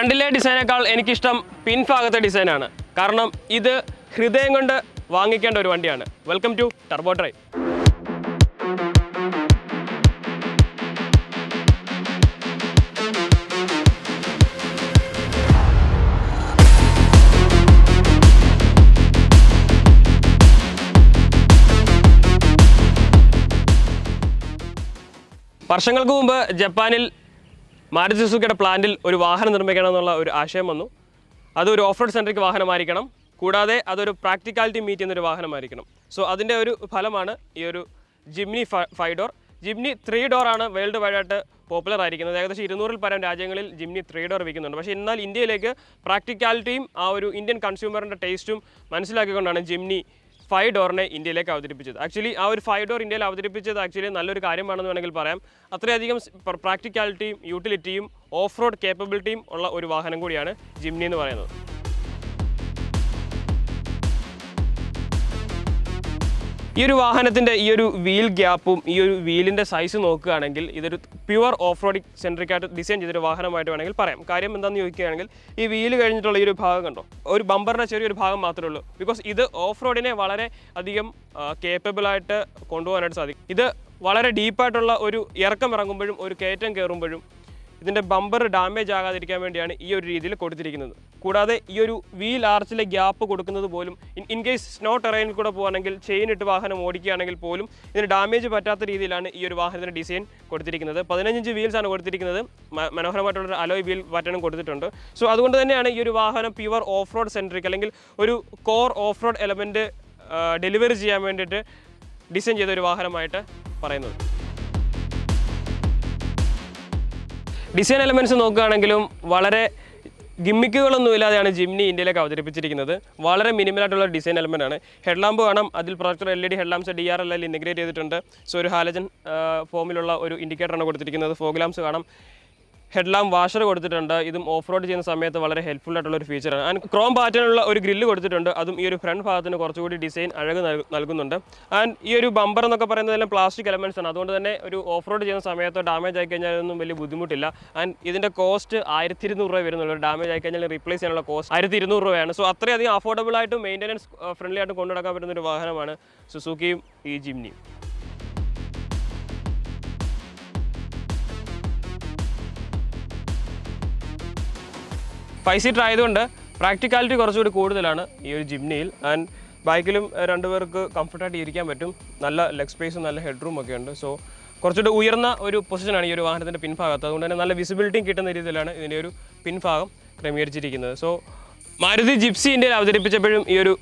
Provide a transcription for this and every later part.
ഫ്രണ്ടിലെ ഡിസൈനേക്കാൾ എനിക്കിഷ്ടം പിൻഭാഗത്തെ ഡിസൈനാണ്. കാരണം ഇത് ഹൃദയം കൊണ്ട് വാങ്ങിക്കേണ്ട ഒരു വണ്ടിയാണ്. Welcome to turbo drive. വർഷങ്ങൾക്ക് മുമ്പ് ജപ്പാനിൽ മാരുതി സുസുക്കിയുടെ പ്ലാന്റിൽ ഒരു വാഹനം നിർമ്മിക്കണം എന്നുള്ള ഒരു ആശയം വന്നു. അതൊരു ഓഫ് റോഡ് സെൻട്രിക് വാഹനമായിരിക്കണം, കൂടാതെ അതൊരു പ്രാക്ടിക്കാലിറ്റി മീറ്റ് ചെയ്യുന്നൊരു വാഹനമായിരിക്കണം. സോ അതിൻ്റെ ഒരു ഫലമാണ് ഈ ഒരു ജിംനി 5 ഡോർ. ജിംനി 3 ഡോറാണ് വേൾഡ് വൈഡായിട്ട് പോപ്പുലർ ആയിരിക്കുന്നത്. ഏകദേശം 200-ൽ പരം രാജ്യങ്ങളിൽ ജിംനി 3 ഡോർ വിൽക്കുന്നുണ്ട്. പക്ഷേ എന്നാൽ ഇന്ത്യയിലേക്ക് പ്രാക്ടിക്കാലിറ്റിയും ആ ഒരു ഇന്ത്യൻ കൺസ്യൂമറിൻ്റെ ടേസ്റ്റും മനസ്സിലാക്കിക്കൊണ്ടാണ് ജിംനി 5 ഡോറിനെ ഇന്ത്യയിലേക്ക് അവതരിപ്പിച്ചത്. ആക്ച്വലി ആ ഒരു 5 ഡോർ ഇന്ത്യയിൽ അവതരിപ്പിച്ചത് ആക്ച്വലി നല്ലൊരു കാര്യമാണെന്ന് വേണമെങ്കിൽ പറയാം. അത്രയധികം പ്രാക്ടിക്കാലിറ്റിയും യൂട്ടിലിറ്റിയും ഓഫ് റോഡ് കേപ്പബിലിറ്റിയും ഉള്ള ഒരു വാഹനം കൂടിയാണ് ജിംനി എന്ന് പറയുന്നത്. ഈ ഒരു വാഹനത്തിൻ്റെ ഈ ഒരു വീൽ ഗ്യാപ്പും ഈ ഒരു വീലിൻ്റെ സൈസ് നോക്കുകയാണെങ്കിൽ ഇതൊരു പ്യുവർ ഓഫ് റോഡിക് സെൻട്രിക്കായിട്ട് ഡിസൈൻ ചെയ്തൊരു വാഹനമായിട്ട് വേണമെങ്കിൽ പറയാം. കാര്യം എന്താണെന്ന് ചോദിക്കുകയാണെങ്കിൽ ഈ വീല് കഴിഞ്ഞിട്ടുള്ള ഈ ഒരു ഭാഗം കണ്ടോ, ഒരു ബമ്പറിൻ്റെ ചെറിയൊരു ഭാഗം മാത്രമേ ഉള്ളൂ. ബിക്കോസ് ഇത് ഓഫ് റോഡിനെ വളരെ അധികം കേപ്പബിളായിട്ട് കൊണ്ടുപോകാനായിട്ട് സാധിക്കും. ഇത് വളരെ ഡീപ്പായിട്ടുള്ള ഒരു ഇറക്കം ഇറങ്ങുമ്പോഴും ഒരു കയറ്റം കയറുമ്പോഴും ഇതിൻ്റെ ബമ്പർ ഡാമേജ് ആകാതിരിക്കാൻ വേണ്ടിയാണ് ഈ ഒരു രീതിയിൽ കൊടുത്തിരിക്കുന്നത്. കൂടാതെ ഈ ഒരു വീൽ ആർച്ചിലെ ഗ്യാപ്പ് കൊടുക്കുന്നത് പോലും ഇൻ കേസ് സ്നോ ടെറൈനിൽ കൂടെ പോകുകയാണെങ്കിൽ ചെയിൻ ഇട്ട് വാഹനം ഓടിക്കുകയാണെങ്കിൽ പോലും ഇതിന് ഡാമേജ് പറ്റാത്ത രീതിയിലാണ് ഈ ഒരു വാഹനത്തിൻ്റെ ഡിസൈൻ കൊടുത്തിരിക്കുന്നത്. 15 ഇഞ്ച് വീൽസാണ് കൊടുത്തിരിക്കുന്നത്. മനോഹരമായിട്ടുള്ളൊരു അലോയ് വീൽ പാറ്റേണും കൊടുത്തിട്ടുണ്ട്. സോ അതുകൊണ്ട് തന്നെയാണ് ഈ ഒരു വാഹനം പ്യുവർ ഓഫ് റോഡ് സെൻട്രിക് അല്ലെങ്കിൽ ഒരു core off road element delivery ചെയ്യാൻ വേണ്ടിയിട്ട് ഡിസൈൻ ചെയ്ത ഒരു വാഹനമായിട്ട് പറയുന്നത്. ഡിസൈൻ എലമെൻറ്റ്സ് നോക്കുകയാണെങ്കിലും വളരെ ഗിമ്മിക്കുകളൊന്നും ഇല്ലാതെയാണ് ജിംനി ഇന്ത്യയിലേക്ക് അവതരിപ്പിച്ചിരിക്കുന്നത്. വളരെ മിനിമലായിട്ടുള്ള ഡിസൈൻ എലമെൻ്റ് ആണ്. ഹെഡ്ലാമ്പ് കാണാം, അതിൽ projector LED headlamps DRLL integrate ചെയ്തിട്ടുണ്ട്. സോ ഒരു ഹാലജൻ ഫോമിലുള്ള ഒരു ഇൻഡിക്കേറ്ററാണ് കൊടുത്തിരിക്കുന്നത്. ഫോഗ് ലാംപ്സ് കാണാം, ഹെഡ്ലാമ്പ് വാഷർ കൊടുത്തിട്ടുണ്ട്. ഇതും ഓഫ് റോഡ് ചെയ്യുന്ന സമയത്ത് വളരെ ഹെൽപ്ഫുൾ ആയിട്ടുള്ള ഒരു ഫീച്ചറാണ്. ആൻഡ് ക്രോം പാറ്റേണുള്ള ഒരു ഗ്രില്ല് കൊടുത്തിട്ടുണ്ട്. അതും ഈ ഒരു ഫ്രണ്ട് ഭാഗത്തിന് കുറച്ചുകൂടി ഡിസൈൻ അഴക് നൽകുന്നുണ്ട്. ആൻഡ് ഈ ഒരു ബമ്പർ എന്നൊക്കെ പറയുന്നതെല്ലാം പ്ലാസ്റ്റിക് എലമെൻറ്റ്സ് ആണ്. അതുകൊണ്ട് തന്നെ ഒരു ഓഫ് റോഡ് ചെയ്യുന്ന സമയത്ത് ഡാമേജ് ആയി കഴിഞ്ഞാൽ ഒന്നും വലിയ ബുദ്ധിമുട്ടില്ല. ആൻഡ് ഇതിൻ്റെ കോസ്റ്റ് 1200 രൂപ വരുന്നുള്ളൂ. ഡാമേജ് ആയി കഴിഞ്ഞാൽ റീപ്ലേസ് ചെയ്യാനുള്ള കോസ്റ്റ് 1200 രൂപയാണ്. സോ അത്രയധികം അഫോർഡബിൾ ആയിട്ടും മെയിൻ്റനൻസ് ഫ്രണ്ട്ലി ആയിട്ടും കൊണ്ടുനടക്കാൻ പറ്റുന്ന ഒരു വാഹനമാണ് സുസുക്കിയും ഈ ജിംനിയും. 5 സീറ്റർ ആയതുകൊണ്ട് പ്രാക്ടിക്കാലിറ്റി കുറച്ചുകൂടി കൂടുതലാണ് ഈ ഒരു ജിംനിയിൽ. ആൻഡ് ബൈക്കിലും 2 പേർക്ക് കംഫർട്ടായിട്ട് ഇരിക്കാൻ പറ്റും. നല്ല ലെഗ് സ്പേസും നല്ല ഹെഡ് റൂം ഒക്കെ ഉണ്ട്. സോ കുറച്ചുകൂടി ഉയർന്ന ഒരു പൊസിഷനാണ് ഈ ഒരു വാഹനത്തിൻ്റെ പിൻഭാഗത്ത്. അതുകൊണ്ട് തന്നെ നല്ല വിസിബിലിറ്റിയും കിട്ടുന്ന രീതിയിലാണ് ഇതിൻ്റെ ഒരു പിൻഭാഗം ക്രമീകരിച്ചിരിക്കുന്നത്. സോ മാരുതി ജിപ്സി ഇന്ത്യയിൽ അവതരിപ്പിച്ചപ്പോഴും ഈ ഒരു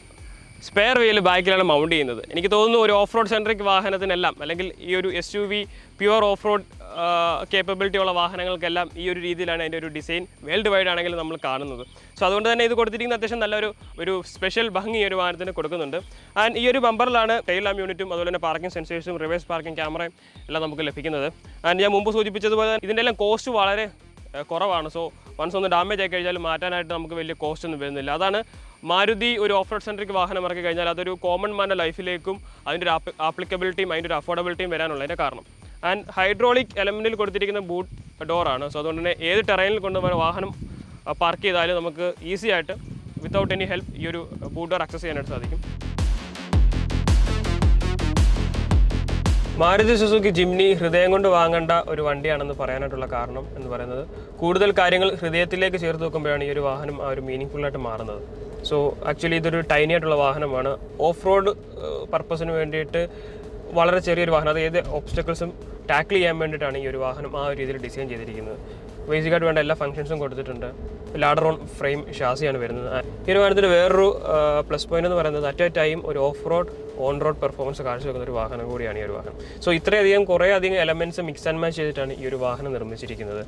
സ്പെയർ വീൽ ബാക്കിലാണ് മൗണ്ട് ചെയ്യുന്നത്. എനിക്ക് തോന്നുന്നു ഒരു ഓഫ് റോഡ് സെൻട്രിക് വാഹനത്തിനെല്ലാം അല്ലെങ്കിൽ ഈ ഒരു SUV pure off road capability ഉള്ള വാഹനങ്ങൾക്കെല്ലാം ഈ ഒരു രീതിയിലാണ് അതിൻ്റെ ഒരു ഡിസൈൻ വേൾഡ് വൈഡ് ആണെങ്കിലും നമ്മൾ കാണുന്നത്. സോ അതുകൊണ്ട് തന്നെ ഇത് കൊടുത്തിരിക്കുന്ന അത്യാവശ്യം നല്ലൊരു സ്പെഷ്യൽ ഭംഗി ഈ ഒരു വാഹനത്തിന് കൊടുക്കുന്നുണ്ട്. ആൻഡ് ഈ ഒരു ബമ്പറിലാണ് ടെയിൽ ലാമ്പ് യൂണിറ്റും അതുപോലെ തന്നെ പാർക്കിംഗ് സെൻസേഴ്സും റിവേഴ്സ് പാർക്കിംഗ് ക്യാമറയും എല്ലാം നമുക്ക് ലഭിക്കുന്നത്. ആൻഡ് ഞാൻ മുമ്പ് സൂചിപ്പിച്ചതുപോലെ ഇതിൻ്റെ എല്ലാം കോസ്റ്റ് വളരെ കുറവാണ്. സോ വൺസ് ഒന്ന് ഡാമേജ് ആയി കഴിഞ്ഞാൽ മാറ്റാനായിട്ട് നമുക്ക് വലിയ കോസ്റ്റ് ഒന്നും വരുന്നില്ല. അതാണ് മാരുതി ഒരു ഓഫ് റോഡ് സെൻട്രിക് വാഹനം ഇറക്കി കഴിഞ്ഞാൽ അതൊരു കോമൺ മാൻ്റെ ലൈഫിലേക്കും അതിൻ്റെ ഒരു ആപ്ലിക്കബിലിറ്റിയും അതിൻ്റെ ഒരു അഫോർഡബിലിറ്റിയും വരാനുള്ളതിൻ്റെ കാരണം. ആൻഡ് ഹൈഡ്രോളിക് എലമെൻറ്റിൽ കൊടുത്തിരിക്കുന്ന ബൂട്ട് ഡോറാണ്. സോ അതുകൊണ്ട് തന്നെ ഏത് ടെറൈനിൽ കൊണ്ട് വാഹനം പാർക്ക് ചെയ്താലും നമുക്ക് ഈസി ആയിട്ട് വിത്തൗട്ട് എനി ഹെൽപ്പ് ഈ ഒരു ബൂട്ട് ഡോർ ആക്സസ് ചെയ്യാനായിട്ട് സാധിക്കും. മാരുതി സുസുക്കി ജിംനി ഹൃദയം കൊണ്ട് വാങ്ങേണ്ട ഒരു വണ്ടിയാണെന്ന് പറയാനായിട്ടുള്ള കാരണം എന്ന് പറയുന്നത് കൂടുതൽ കാര്യങ്ങൾ ഹൃദയത്തിലേക്ക് ചേർത്ത് വെക്കുമ്പോഴാണ് ഈ ഒരു വാഹനം ആ ഒരു മീനിങ് ഫുള്ളായിട്ട് മാറുന്നത്. സോ ആക്ച്വലി ഇതൊരു ടൈനി ആയിട്ടുള്ള വാഹനമാണ്. ഓഫ് റോഡ് പർപ്പസിന് വേണ്ടിയിട്ട് വളരെ ചെറിയൊരു വാഹനം, അത് ഏത് ഓബ്സ്റ്റക്കിൾസും ടാക്കിൾ ചെയ്യാൻ വേണ്ടിയിട്ടാണ് ഈ ഒരു വാഹനം ആ ഒരു രീതിയിൽ ഡിസൈൻ ചെയ്തിരിക്കുന്നത്. ബേസിക്കായിട്ട് വേണ്ട എല്ലാ ഫംഗ്ഷൻസും കൊടുത്തിട്ടുണ്ട്. ലാഡർ ഓൺ ഫ്രെയിം ഷാസിയാണ് വരുന്നത്. ഈ ഒരു വാഹനത്തിൽ വേറൊരു പ്ലസ് പോയിന്റ് എന്ന് പറയുന്നത് അറ്റ് എ ടൈം ഒരു off road on road performance കാഴ്ചവെക്കുന്ന ഒരു വാഹനം കൂടിയാണ് ഈ ഒരു വാഹനം. സോ ഇത്രയധികം കുറേയധികം എലമെൻറ്റ്സ് മിക്സ് ആൻഡ് മാച്ച് ചെയ്തിട്ടാണ് ഈ ഒരു വാഹനം നിർമ്മിച്ചിരിക്കുന്നത്.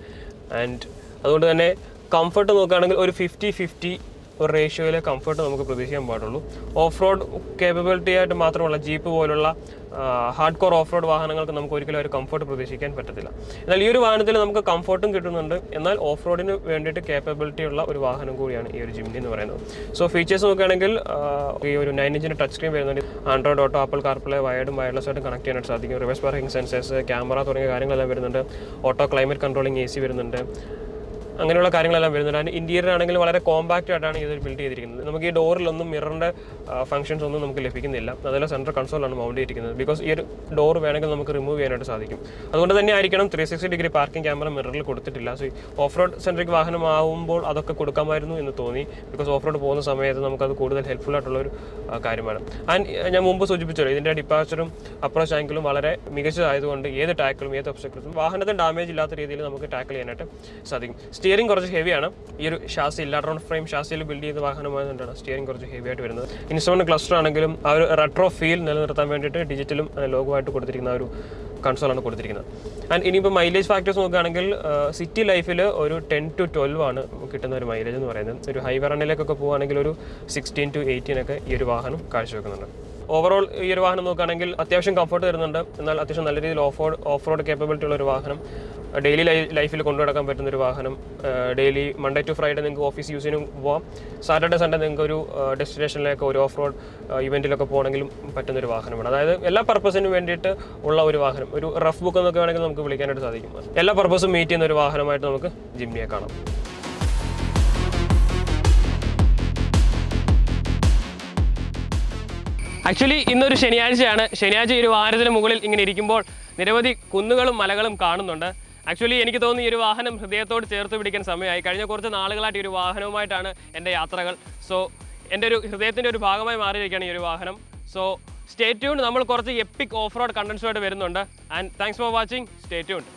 ആൻഡ് അതുകൊണ്ട് തന്നെ കംഫർട്ട് നോക്കുകയാണെങ്കിൽ ഒരു 50-50 ഒരു റേഷ്യോയിലെ കംഫർട്ട് നമുക്ക് പ്രതീക്ഷിക്കാൻ പാടുള്ളൂ. ഓഫ് റോഡ് കേപ്പബിലിറ്റി ആയിട്ട് മാത്രമല്ല ജീപ്പ് പോലുള്ള ഹാർഡ് കോർ ഓഫ് റോഡ് വാഹനങ്ങൾക്ക് നമുക്ക് ഒരിക്കലും ഒരു കംഫർട്ട് പ്രതീക്ഷിക്കാൻ പറ്റത്തില്ല. എന്നാൽ ഈ ഒരു വാഹനത്തിൽ നമുക്ക് കംഫർട്ടും കിട്ടുന്നുണ്ട്, എന്നാൽ ഓഫ് റോഡിന് വേണ്ടിയിട്ട് കേപ്പബിലിറ്റി ഉള്ള ഒരു വാഹനം കൂടിയാണ് ഈ ഒരു ജിംനി എന്ന് പറയുന്നത്. സോ ഫീച്ചേഴ്സ് നോക്കുകയാണെങ്കിൽ ഈ ഒരു 9 ഇഞ്ചിൻ്റെ ടച്ച് സ്ക്രീൻ വരുന്നുണ്ട്. ആൻഡ്രോയിഡ് ഓട്ടോ, ആപ്പിൾ കാർപ്ലേ, വയർഡും വയർലെസ് ആയിട്ട് കണക്ട് ചെയ്യാനായിട്ട് സാധിക്കും. റിവേഴ്സ് പാർക്കിംഗ് സെൻസേഴ്സ്, ക്യാമറ തുടങ്ങിയ കാര്യങ്ങളെല്ലാം വരുന്നുണ്ട്. ഓട്ടോ ക്ലൈമറ്റ് കൺട്രോളിംഗ് AC വരുന്നുണ്ട്. അങ്ങനെയുള്ള കാര്യങ്ങളെല്ലാം വരുന്നുണ്ട്. ആൻഡ് ഇൻറ്റീരിയർ ആണെങ്കിൽ വളരെ കോമ്പാക്റ്റ് ആയിട്ടാണ് ഇത് ബിൽഡ് ചെയ്തിരിക്കുന്നത്. നമുക്ക് ഈ ഡോറിലൊന്നും മിററിൻ്റെ ഫംഗ്ഷൻസ് ഒന്നും നമുക്ക് ലഭിക്കുന്നില്ല. അതുപോലെ സെൻട്രൽ കൺസോളാണ് മൗണ്ട് ചെയ്തിരിക്കുന്നത്. ബിക്കോസ് ഈ ഒരു ഡോർ വേണമെങ്കിൽ നമുക്ക് റിമൂവ് ചെയ്യാനായിട്ട് സാധിക്കും. അതുകൊണ്ട് തന്നെ ആയിരിക്കണം 360 ഡിഗ്രി പാർക്കിംഗ് ക്യാമറ മിററിൽ കൊടുത്തിട്ടില്ല. സോ ഓഫ് റോഡ് സെൻട്രിക് വാഹനമാവുമ്പോൾ അതൊക്കെ കൊടുക്കാമായിരുന്നു എന്ന് തോന്നി. ബിക്കോസ് ഓഫ് റോഡ് പോകുന്ന സമയത്ത് നമുക്കത് കൂടുതൽ ഹെൽപ്ഫുൾ ആയിട്ടുള്ളൊരു കാര്യമാണ്. ആൻഡ് ഞാൻ മുമ്പ് സൂചിപ്പിച്ചല്ലോ, ഇതിൻ്റെ ഡിപ്പാച്ചറും അപ്രോച്ച് ആംഗിളും വളരെ മികച്ചതായതുകൊണ്ട് ഏത് ടാക്കിളും ഏത് ഒബ്സ്റ്റക്കിൾസും വാഹനത്തിന് ഡാമേജ് ഇല്ലാത്ത രീതിയിൽ നമുക്ക് ടാക്കിൾ ചെയ്യാനായിട്ട് സാധിക്കും. സ്റ്റിയറിംഗ് കുറച്ച് ഹെവിയാണ്. ഈ ഒരു ഷാസി ലാറ്ററൽ ഫ്രെയിം ഷാസിയിൽ ബിൽഡ് ചെയ്ത വാഹനമായതുകൊണ്ടാണ് സ്റ്റിയറിംഗ് കുറച്ച് ഹെവി ആയിട്ട് വരുന്നത്. ഇൻസ്ട്രുമെന്റ് ക്ലസ്റ്റർ ആണെങ്കിലും ആ ഒരു റെട്രോ ഫീൽ നിലനിർത്താൻ വേണ്ടിയിട്ട് ഡിജിറ്റലും ലോഗോമായിട്ട് കൊടുത്തിരിക്കുന്ന ഒരു കൺസോളാണ് കൊടുത്തിരിക്കുന്നത്. ആൻഡ് ഇനിയിപ്പോൾ മൈലേജ് ഫാക്ടേഴ്സ് നോക്കുകയാണെങ്കിൽ സിറ്റി ലൈഫിൽ ഒരു 10 to 12 ആണ് കിട്ടുന്ന ഒരു മൈലേജ് എന്ന് പറയുന്നത്. ഒരു ഹൈവേ റണ്ണിലേക്കൊക്കെ പോകുകയാണെങ്കിൽ ഒരു 16 to 18 ഒക്കെ ഈ ഒരു വാഹനം കാഴ്ചവെക്കുന്നുണ്ട്. ഓവറോൾ ഈ ഒരു വാഹനം നോക്കുകയാണെങ്കിൽ അത്യാവശ്യം കംഫർട്ട് തരുന്നുണ്ട്. എന്നാൽ അത്യാവശ്യം നല്ല രീതിയിൽ ഓഫ് റോഡ് കേപ്പബിലിറ്റി ഉള്ള ഒരു വാഹനം, ഡെയിലി ലൈഫിൽ കൊണ്ടുനടക്കാൻ പറ്റുന്ന ഒരു വാഹനം. ഡെയിലി മൺഡേ ടു ഫ്രൈഡേ നിങ്ങൾക്ക് ഓഫീസ് യൂസിനും പോകാം. സാറ്റർഡേ സൺഡേ നിങ്ങൾക്ക് ഒരു ഡെസ്റ്റിനേഷനിലേക്ക് ഒരു ഓഫ് റോഡ് ഇവൻറ്റിലൊക്കെ പോകണമെങ്കിലും പറ്റുന്നൊരു വാഹനമാണ്. അതായത് എല്ലാ പർപ്പസിനും വേണ്ടിയിട്ട് ഉള്ള ഒരു വാഹനം. ഒരു റഫ് ബുക്ക് എന്നൊക്കെ വേണമെങ്കിൽ നമുക്ക് വിളിക്കാനായിട്ട് സാധിക്കും. എല്ലാ പർപ്പസും മീറ്റ് ചെയ്യുന്ന ഒരു വാഹനമായിട്ട് നമുക്ക് ജിംനിയെ കാണാം. ആക്ച്വലി ഇന്നൊരു ശനിയാഴ്ചയാണ്. ശനിയാഴ്ച ഈ ഒരു വാഹനത്തിന് മുകളിൽ ഇങ്ങനെ ഇരിക്കുമ്പോൾ നിരവധി കുന്നുകളും മലകളും കാണുന്നുണ്ട്. ആക്ച്വലി എനിക്ക് തോന്നുന്നു ഈ ഒരു വാഹനം ഹൃദയത്തോട് ചേർത്ത് പിടിക്കാൻ സമയമായി. കഴിഞ്ഞ കുറച്ച് നാളുകളായിട്ട് ഈ ഒരു വാഹനവുമായിട്ടാണ് എൻ്റെ യാത്രകൾ. സോ എൻ്റെ ഒരു ഹൃദയത്തിൻ്റെ ഒരു ഭാഗമായി മാറിയിരിക്കുകയാണ് ഈ ഒരു വാഹനം. So stay tuned. നമ്മൾ കുറച്ച് എപ്പിക് ഓഫ് റോഡ് കണ്ടൻസുമായിട്ട് വരുന്നുണ്ട്. And thanks for watching. Stay tuned.